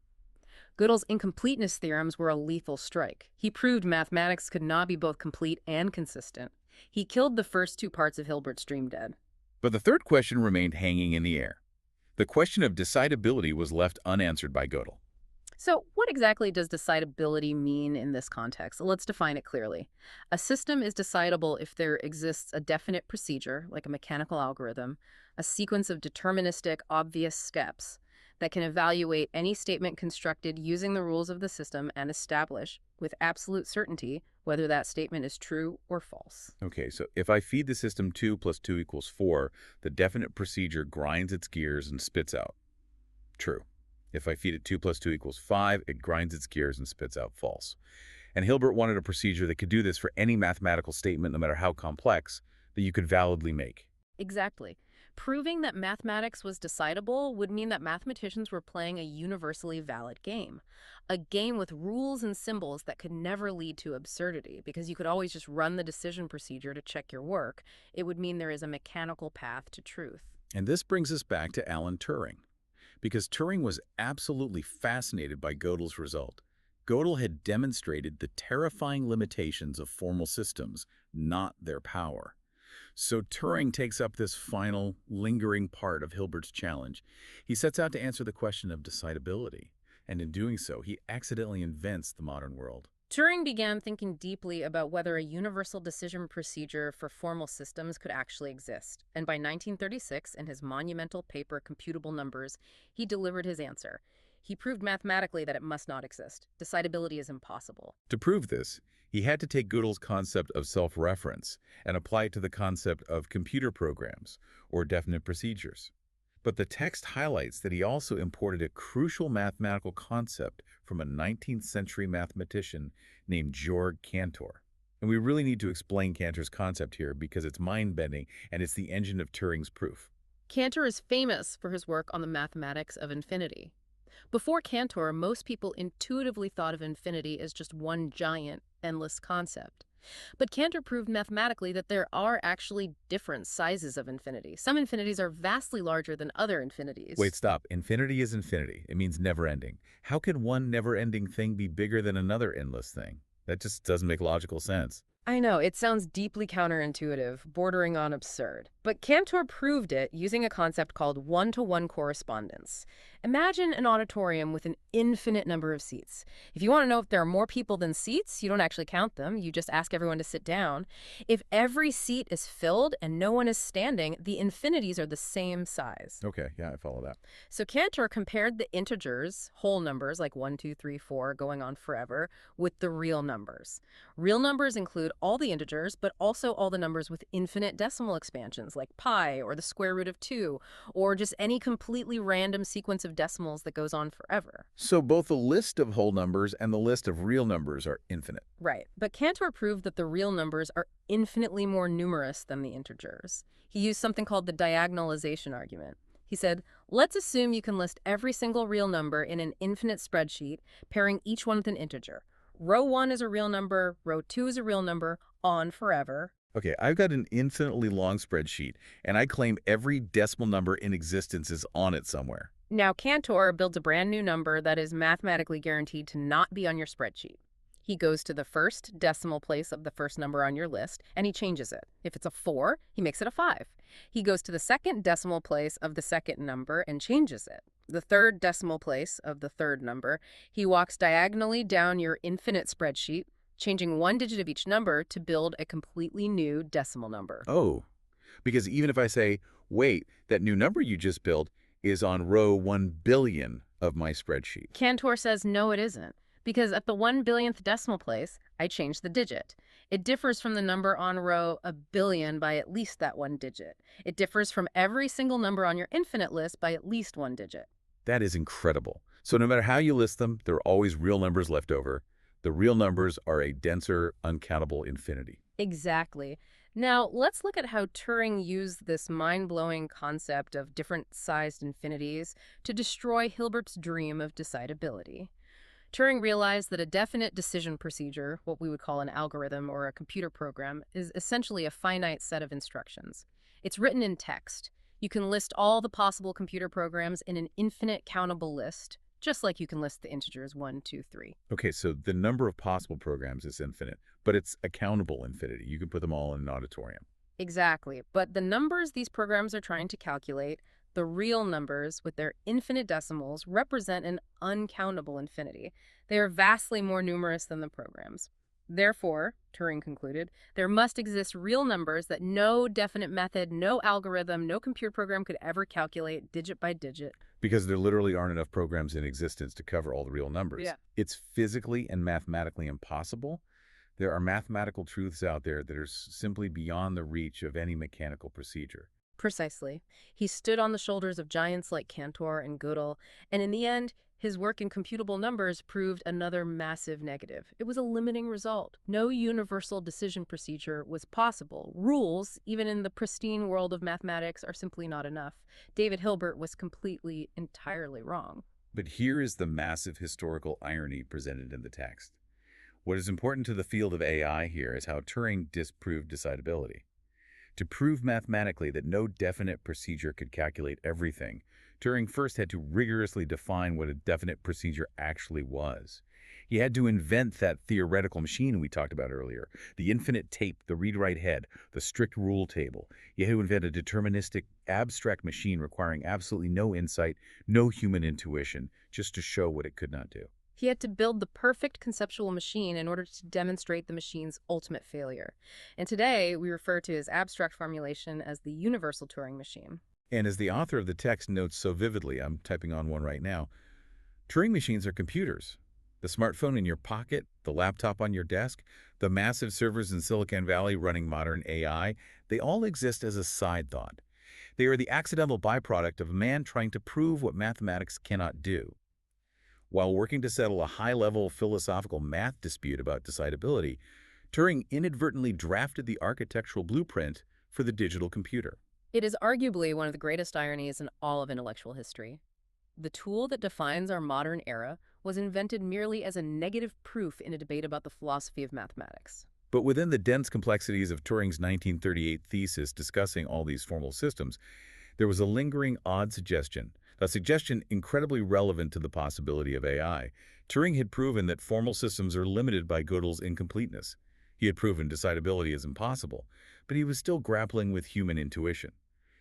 Gödel's incompleteness theorems were a lethal strike. He proved mathematics could not be both complete and consistent. He killed the first two parts of Hilbert's dream dead.
But the third question remained hanging in the air. The question of decidability was left unanswered by Gödel.
So, what exactly does decidability mean in this context? Let's define it clearly. A system is decidable if there exists a definite procedure, like a mechanical algorithm, a sequence of deterministic, obvious steps that can evaluate any statement constructed using the rules of the system and establish, with absolute certainty, whether that statement is true or false.
Okay, so if I feed the system 2 plus 2 equals 4, the definite procedure grinds its gears and spits out true. If I feed it 2 plus 2 equals 5, it grinds its gears and spits out false. And Hilbert wanted a procedure that could do this for any mathematical statement, no matter how complex, that you could validly make.
Exactly. Proving that mathematics was decidable would mean that mathematicians were playing a universally valid game. A game with rules and symbols that could never lead to absurdity, because you could always just run the decision procedure to check your work. It would mean there is a mechanical path to truth.
And this brings us back to Alan Turing, because Turing was absolutely fascinated by Gödel's result. Gödel had demonstrated the terrifying limitations of formal systems, not their power. So Turing takes up this final, lingering part of Hilbert's challenge. He sets out to answer the question of decidability, and in doing so, he accidentally invents the modern world.
Turing began thinking deeply about whether a universal decision procedure for formal systems could actually exist. And by 1936, in his monumental paper, Computable Numbers, he delivered his answer. He proved mathematically that it must not exist. Decidability is impossible.
To prove this, he had to take Gödel's concept of self-reference and apply it to the concept of computer programs, or definite procedures. But the text highlights that he also imported a crucial mathematical concept from a 19th century mathematician named Georg Cantor. And we really need to explain Cantor's concept here because it's mind-bending and it's the engine of Turing's proof.
Cantor is famous for his work on the mathematics of infinity. Before Cantor, most people intuitively thought of infinity as just one giant, endless concept. But Cantor proved mathematically that there are actually different sizes of infinity. Some infinities are vastly larger than other infinities.
Wait, stop. Infinity is infinity. It means never-ending. How can one never-ending thing be bigger than another endless thing? That just doesn't make logical sense.
I know, it sounds deeply counterintuitive, bordering on absurd. But Cantor proved it using a concept called one-to-one correspondence. Imagine an auditorium with an infinite number of seats. If you want to know if there are more people than seats, you don't actually count them. You just ask everyone to sit down. If every seat is filled and no one is standing, the infinities are the same size.
Okay, yeah, I follow that.
So Cantor compared the integers, whole numbers like 1, 2, 3, 4, going on forever, with the real numbers. Real numbers include all the integers, but also all the numbers with infinite decimal expansions like pi or the square root of 2, or just any completely random sequence of decimals that goes on forever.
So both the list of whole numbers and the list of real numbers are infinite.
Right, but Cantor proved that the real numbers are infinitely more numerous than the integers. He used something called the diagonalization argument. He said, let's assume you can list every single real number in an infinite spreadsheet, pairing each one with an integer. Row 1 is a real number, row 2 is a real number, on forever.
Okay, I've got an infinitely long spreadsheet, and I claim every decimal number in existence is on it somewhere.
Now Cantor builds a brand new number that is mathematically guaranteed to not be on your spreadsheet. He goes to the first decimal place of the first number on your list, and he changes it. If it's a 4, he makes it a 5. He goes to the second decimal place of the second number and changes it. The third decimal place of the third number, he walks diagonally down your infinite spreadsheet, changing one digit of each number to build a completely new decimal number.
Oh, because even if I say, wait, that new number you just built is on row 1 billion of my spreadsheet.
Cantor says no, it isn't. Because at the 1 billionth decimal place, I changed the digit. It differs from the number on row a billion by at least that one digit. It differs from every single number on your infinite list by at least one digit.
That is incredible. So no matter how you list them, there are always real numbers left over. The real numbers are a denser, uncountable infinity.
Exactly. Now, let's look at how Turing used this mind-blowing concept of different-sized infinities to destroy Hilbert's dream of decidability. Turing realized that a definite decision procedure, what we would call an algorithm or a computer program, is essentially a finite set of instructions. It's written in text. You can list all the possible computer programs in an infinite countable list, just like you can list the integers 1, 2, 3.
Okay, so the number of possible programs is infinite, but it's a countable infinity. You can put them all in an auditorium.
Exactly. But the numbers these programs are trying to calculate, the real numbers with their infinite decimals, represent an uncountable infinity. They are vastly more numerous than the programs. Therefore, Turing concluded, there must exist real numbers that no definite method, no algorithm, no computer program could ever calculate digit by digit.
Because there literally aren't enough programs in existence to cover all the real numbers.
Yeah.
It's physically and mathematically impossible. There are mathematical truths out there that are simply beyond the reach of any mechanical procedure.
Precisely. He stood on the shoulders of giants like Cantor and Gödel, and in the end, his work in computable numbers proved another massive negative. It was a limiting result. No universal decision procedure was possible. Rules, even in the pristine world of mathematics, are simply not enough. David Hilbert was completely, entirely wrong.
But here is the massive historical irony presented in the text. What is important to the field of AI here is how Turing disproved decidability. To prove mathematically that no definite procedure could calculate everything, Turing first had to rigorously define what a definite procedure actually was. He had to invent that theoretical machine we talked about earlier, the infinite tape, the read-write head, the strict rule table. He had to invent a deterministic, abstract machine requiring absolutely no insight, no human intuition, just to show what it could not do.
He had to build the perfect conceptual machine in order to demonstrate the machine's ultimate failure. And today, we refer to his abstract formulation as the universal Turing machine.
And as the author of the text notes so vividly, I'm typing on one right now, Turing machines are computers. The smartphone in your pocket, the laptop on your desk, the massive servers in Silicon Valley running modern AI, they all exist as a side thought. They are the accidental byproduct of a man trying to prove what mathematics cannot do. While working to settle a high-level philosophical math dispute about decidability, Turing inadvertently drafted the architectural blueprint for the digital computer.
It is arguably one of the greatest ironies in all of intellectual history. The tool that defines our modern era was invented merely as a negative proof in a debate about the philosophy of mathematics.
But within the dense complexities of Turing's 1938 thesis discussing all these formal systems, there was a lingering odd suggestion, a suggestion incredibly relevant to the possibility of AI. Turing had proven that formal systems are limited by Gödel's incompleteness. He had proven decidability is impossible, but he was still grappling with human intuition.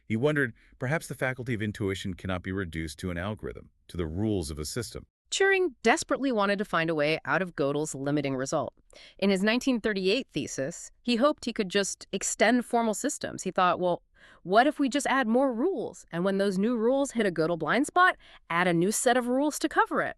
He wondered, perhaps the faculty of intuition cannot be reduced to an algorithm, to the rules of a system.
Turing desperately wanted to find a way out of Gödel's limiting result. In his 1938 thesis, he hoped he could just extend formal systems. He thought, well, what if we just add more rules? And when those new rules hit a Gödel blind spot, add a new set of rules to cover it.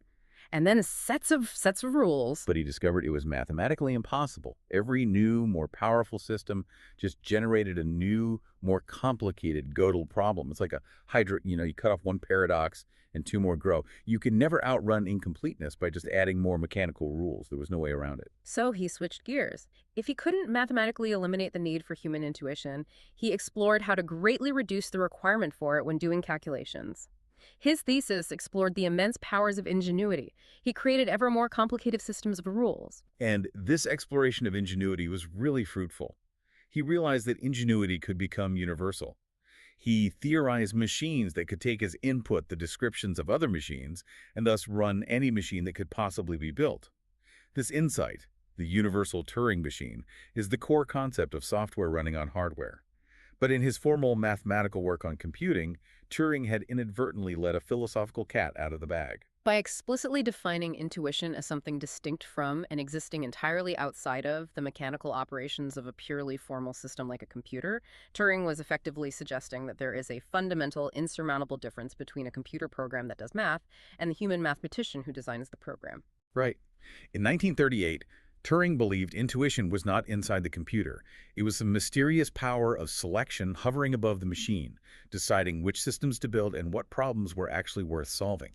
And then sets of rules.
But he discovered it was mathematically impossible. Every new, more powerful system just generated a new, more complicated Gödel problem. It's like a hydra, you cut off one paradox and two more grow. You can never outrun incompleteness by just adding more mechanical rules. There was no way around it.
So he switched gears. If he couldn't mathematically eliminate the need for human intuition, he explored how to greatly reduce the requirement for it when doing calculations. His thesis explored the immense powers of ingenuity. He created ever more complicated systems of rules.
And this exploration of ingenuity was really fruitful. He realized that ingenuity could become universal. He theorized machines that could take as input the descriptions of other machines and thus run any machine that could possibly be built. This insight, the universal Turing machine, is the core concept of software running on hardware. But in his formal mathematical work on computing, Turing had inadvertently let a philosophical cat out of the bag.
By explicitly defining intuition as something distinct from and existing entirely outside of the mechanical operations of a purely formal system like a computer, Turing was effectively suggesting that there is a fundamental, insurmountable difference between a computer program that does math and the human mathematician who designs the program.
Right. In 1938, Turing believed intuition was not inside the computer. It was some mysterious power of selection hovering above the machine, deciding which systems to build and what problems were actually worth solving.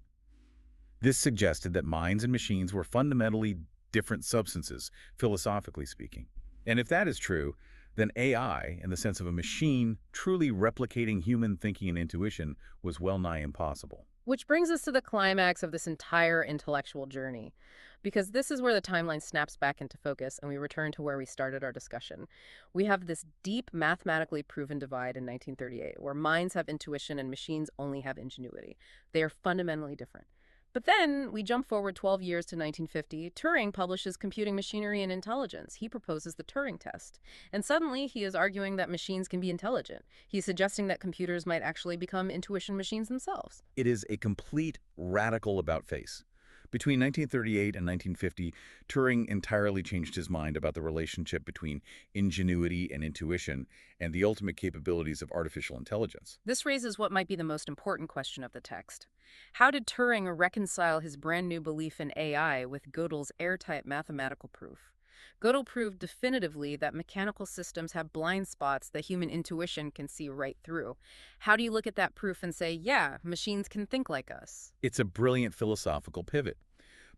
This suggested that minds and machines were fundamentally different substances, philosophically speaking. And if that is true, then AI, in the sense of a machine truly replicating human thinking and intuition, was well nigh impossible.
Which brings us to the climax of this entire intellectual journey, because this is where the timeline snaps back into focus and we return to where we started our discussion. We have this deep mathematically proven divide in 1938, where minds have intuition and machines only have ingenuity. They are fundamentally different. But then we jump forward 12 years to 1950. Turing publishes Computing Machinery and Intelligence. He proposes the Turing test. And suddenly he is arguing that machines can be intelligent. He's suggesting that computers might actually become intuition machines themselves.
It is a complete radical about-face. Between 1938 and 1950, Turing entirely changed his mind about the relationship between ingenuity and intuition and the ultimate capabilities of artificial intelligence.
This raises what might be the most important question of the text. How did Turing reconcile his brand new belief in AI with Gödel's airtight mathematical proof? Gödel proved definitively that mechanical systems have blind spots that human intuition can see right through. How do you look at that proof and say, yeah, machines can think like us?
It's a brilliant philosophical pivot.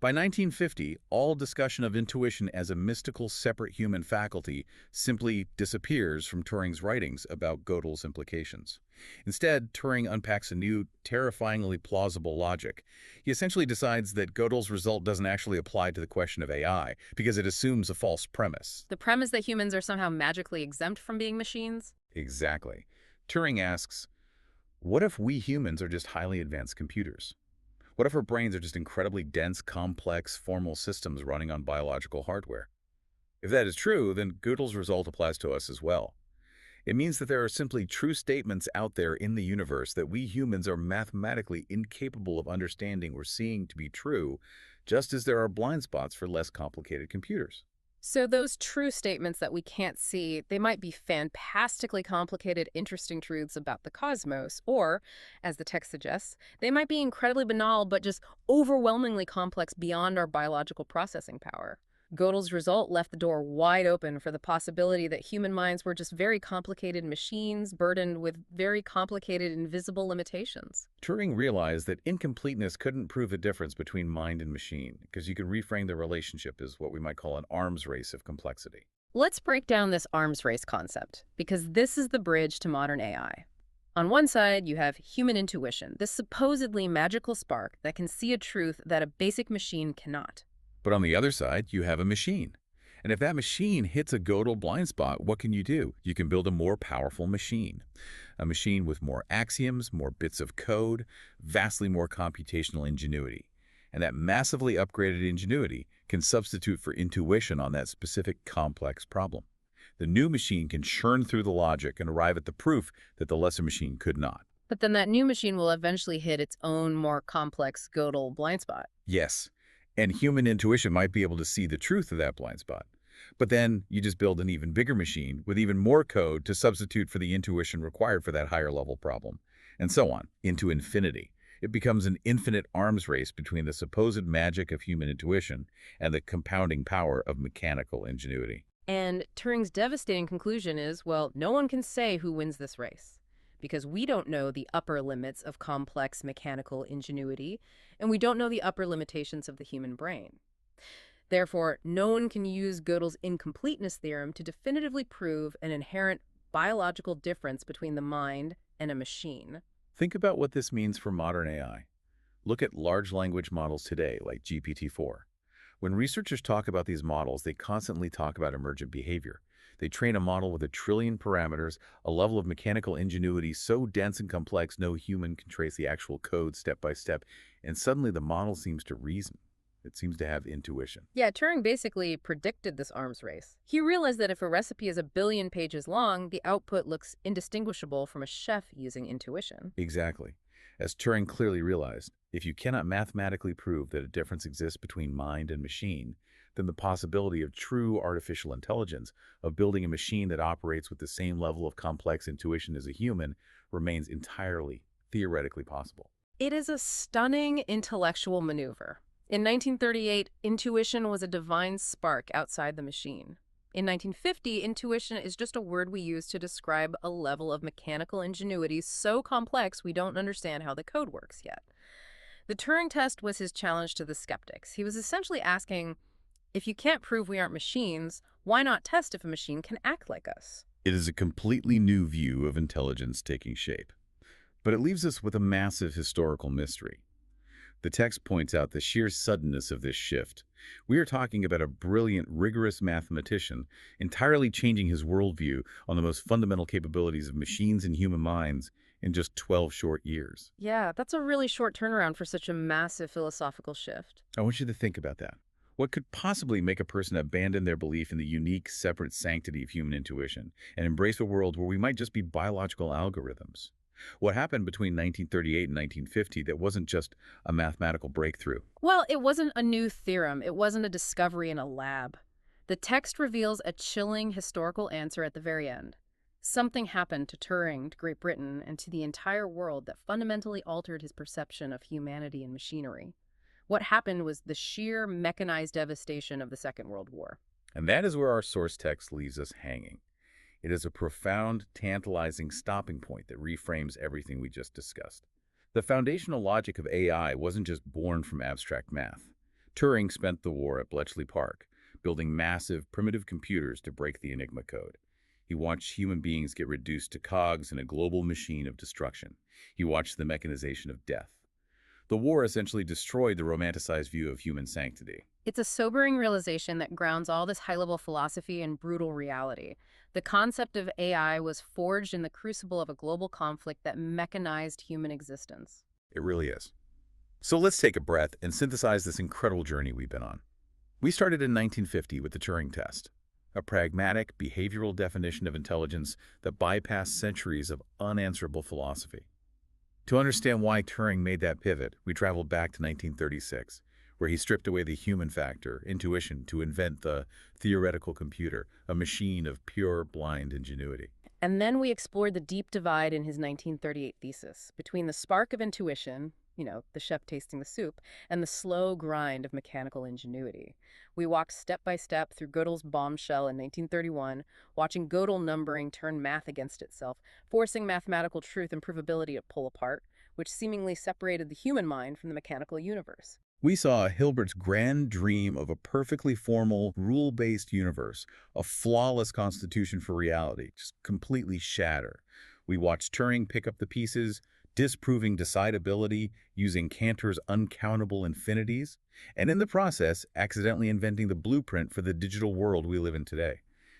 By 1950, all discussion of intuition as a mystical, separate human faculty simply disappears from Turing's writings about Gödel's implications. Instead, Turing unpacks a new, terrifyingly plausible logic. He essentially decides that Gödel's result doesn't actually apply to the question of AI, because it assumes a false premise.
The premise that humans are somehow magically exempt from being machines?
Exactly. Turing asks, what if we humans are just highly advanced computers? What if our brains are just incredibly dense, complex, formal systems running on biological hardware? If that is true, then Gödel's result applies to us as well. It means that there are simply true statements out there in the universe that we humans are mathematically incapable of understanding or seeing to be true, just as there are blind spots for less complicated computers.
So those true statements that we can't see, they might be fantastically complicated, interesting truths about the cosmos, or, as the text suggests, they might be incredibly banal but just overwhelmingly complex beyond our biological processing power. Gödel's result left the door wide open for the possibility that human minds were just very complicated machines burdened with very complicated invisible limitations.
Turing realized that incompleteness couldn't prove the difference between mind and machine, because you could reframe the relationship as what we might call an arms race of complexity.
Let's break down this arms race concept, because this is the bridge to modern AI. On one side, you have human intuition, this supposedly magical spark that can see a truth that a basic machine cannot.
But on the other side, you have a machine. And if that machine hits a Gödel blind spot, what can you do? You can build a more powerful machine. A machine with more axioms, more bits of code, vastly more computational ingenuity. And that massively upgraded ingenuity can substitute for intuition on that specific complex problem. The new machine can churn through the logic and arrive at the proof that the lesser machine could not.
But then that new machine will eventually hit its own more complex Gödel blind spot.
Yes, and human intuition might be able to see the truth of that blind spot. But then you just build an even bigger machine with even more code to substitute for the intuition required for that higher level problem, and so on, into infinity. It becomes an infinite arms race between the supposed magic of human intuition and the compounding power of mechanical ingenuity.
And Turing's devastating conclusion is, well, no one can say who wins this race, because we don't know the upper limits of complex mechanical ingenuity, and we don't know the upper limitations of the human brain. Therefore, no one can use Gödel's incompleteness theorem to definitively prove an inherent biological difference between the mind and a machine.
Think about what this means for modern AI. Look at large language models today, like GPT-4. When researchers talk about these models, they constantly talk about emergent behavior. They train a model with 1 trillion parameters, a level of mechanical ingenuity so dense and complex no human can trace the actual code step by step, and suddenly the model seems to reason. It seems to have intuition.
Yeah, Turing basically predicted this arms race. He realized that if a recipe is 1 billion pages long, the output looks indistinguishable from a chef using intuition.
Exactly. As Turing clearly realized, if you cannot mathematically prove that a difference exists between mind and machine, then the possibility of true artificial intelligence, of building a machine that operates with the same level of complex intuition as a human, remains entirely theoretically possible.
It is a stunning intellectual maneuver. In 1938, intuition was a divine spark outside the machine. In 1950, intuition is just a word we use to describe a level of mechanical ingenuity so complex we don't understand how the code works yet. The Turing test was his challenge to the skeptics. He was essentially asking, if you can't prove we aren't machines, why not test if a machine can act like us?
It is a completely new view of intelligence taking shape. But it leaves us with a massive historical mystery. The text points out the sheer suddenness of this shift. We are talking about a brilliant, rigorous mathematician entirely changing his worldview on the most fundamental capabilities of machines and human minds in just 12 short years.
Yeah, that's a really short turnaround for such a massive philosophical shift.
I want you to think about that. What could possibly make a person abandon their belief in the unique, separate sanctity of human intuition and embrace a world where we might just be biological algorithms? What happened between 1938 and 1950 that wasn't just a mathematical breakthrough?
Well, it wasn't a new theorem. It wasn't a discovery in a lab. The text reveals a chilling historical answer at the very end. Something happened to Turing, to Great Britain, and to the entire world that fundamentally altered his perception of humanity and machinery. What happened was the sheer mechanized devastation of the Second World War.
And that is where our source text leaves us hanging. It is a profound, tantalizing stopping point that reframes everything we just discussed. The foundational logic of AI wasn't just born from abstract math. Turing spent the war at Bletchley Park, building massive, primitive computers to break the Enigma code. He watched human beings get reduced to cogs in a global machine of destruction. He watched the mechanization of death. The war essentially destroyed the romanticized view of human sanctity.
It's a sobering realization that grounds all this high-level philosophy in brutal reality. The concept of AI was forged in the crucible of a global conflict that mechanized human existence.
It really is. So let's take a breath and synthesize this incredible journey we've been on. We started in 1950 with the Turing test, a pragmatic, behavioral definition of intelligence that bypassed centuries of unanswerable philosophy. To understand why Turing made that pivot, we traveled back to 1936, where he stripped away the human factor, intuition, to invent the theoretical computer, a machine of pure, blind ingenuity.
And then we explored the deep divide in his 1938 thesis between the spark of intuition, the chef tasting the soup, and the slow grind of mechanical ingenuity. We walked step by step through Gödel's bombshell in 1931, watching Gödel numbering turn math against itself, forcing mathematical truth and provability to pull apart, which seemingly separated the human mind from the mechanical universe.
We saw Hilbert's grand dream of a perfectly formal, rule-based universe, a flawless constitution for reality, just completely shatter. We watched Turing pick up the pieces, disproving decidability using Cantor's uncountable infinities, and in the process, accidentally inventing the blueprint for the digital world we live in today.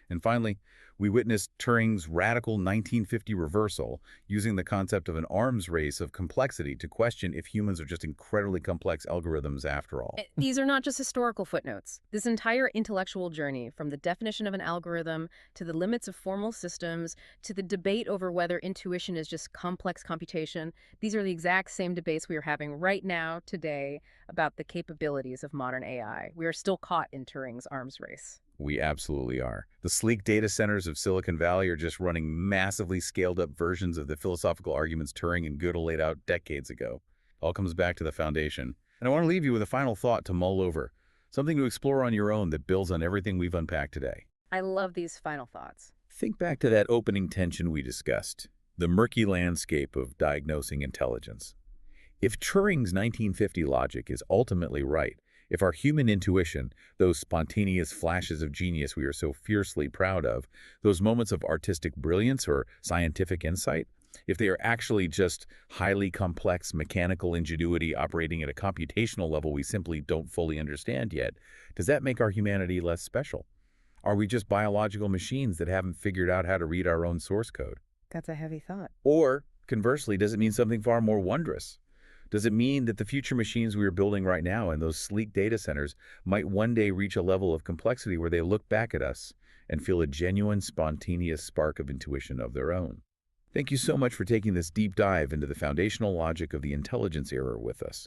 And finally, we witnessed Turing's radical 1950 reversal, using the concept of an arms race of complexity to question if humans are just incredibly complex algorithms after all.
These are not just historical footnotes. This entire intellectual journey, from the definition of an algorithm to the limits of formal systems to the debate over whether intuition is just complex computation, these are the exact same debates we are having right now, today, about the capabilities of modern AI. We are still caught in Turing's arms race.
We absolutely are. The sleek data centers of Silicon Valley are just running massively scaled-up versions of the philosophical arguments Turing and Gödel laid out decades ago. It all comes back to the foundation. And I want to leave you with a final thought to mull over, something to explore on your own that builds on everything we've unpacked today.
I love these final thoughts.
Think back to that opening tension we discussed, the murky landscape of diagnosing intelligence. If Turing's 1950 logic is ultimately right, if our human intuition, those spontaneous flashes of genius we are so fiercely proud of, those moments of artistic brilliance or scientific insight, if they are actually just highly complex mechanical ingenuity operating at a computational level we simply don't fully understand yet, does that make our humanity less special? Are we just biological machines that haven't figured out how to read our own source code?
That's a heavy thought.
Or, conversely, does it mean something far more wondrous? Does it mean that the future machines we are building right now in those sleek data centers might one day reach a level of complexity where they look back at us and feel a genuine, spontaneous spark of intuition of their own? Thank you so much for taking this deep dive into the foundational logic of the intelligence era with us.